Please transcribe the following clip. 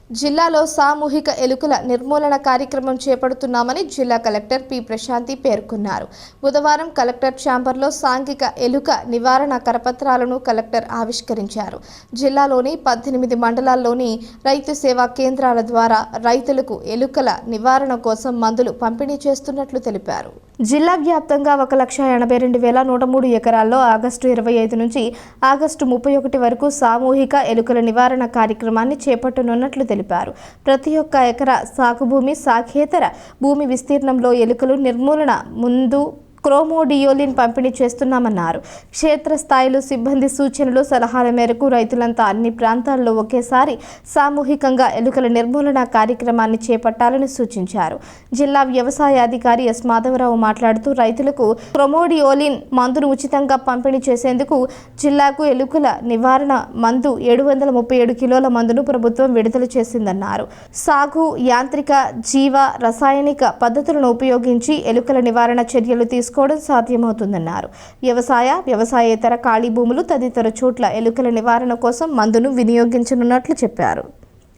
జిల్లాలో సామూహిక ఎలుకల నిర్మూలన కార్యక్రమం చేపడుతున్నామని జిల్లా కలెక్టర్ పి ప్రశాంతి పేర్కొన్నారు. బుధవారం కలెక్టర్ ఛాంబర్లో సాంఘిక ఎలుక నివారణ కరపత్రాలను కలెక్టర్ ఆవిష్కరించారు. జిల్లాలోని 18 మండలాల్లోని రైతు సేవా కేంద్రాల ద్వారా రైతులకు ఎలుకల నివారణ కోసం మందులు పంపిణీ చేస్తున్నట్లు తెలిపారు. జిల్లా వ్యాప్తంగా 1,82,103 ఎకరాల్లో ఆగస్టు 25 నుంచి ఆగస్టు 31 వరకు సామూహిక ఎలుకల నివారణ కార్యక్రమాన్ని చేపట్టనున్నట్లు తెలిపారు. ప్రతి ఒక్క ఎకరా సాగు భూమి, సాగేతర భూమి విస్తీర్ణంలో ఎలుకలు నిర్మూలన ముందు క్రోమోడియోలిన్ పంపిణీ చేస్తున్నామన్నారు. క్షేత్రస్థాయిలో సిబ్బంది సూచనలు, సలహాల మేరకు రైతులంతా అన్ని ప్రాంతాల్లో ఒకేసారి సామూహికంగా ఎలుకల నిర్మూలన కార్యక్రమాన్ని చేపట్టాలని సూచించారు. జిల్లా వ్యవసాయ అధికారి ఎస్ మాధవరావు మాట్లాడుతూ రైతులకు క్రోమోడియోలిన్ మందును ఉచితంగా పంపిణీ చేసేందుకు జిల్లాకు ఎలుకల నివారణ మందు 737 కిలోల మందును ప్రభుత్వం విడుదల చేసిందన్నారు. సాగు, యాంత్రిక, జీవ, రసాయనిక పద్ధతులను ఉపయోగించి ఎలుకల నివారణ చర్యలు తీసుకోవడం సాధ్యమవుతుందన్నారు. వ్యవసాయేతర ఖాళీ భూములు తదితర చోట్ల ఎలుకల నివారణ కోసం మందును వినియోగించనున్నట్లు చెప్పారు.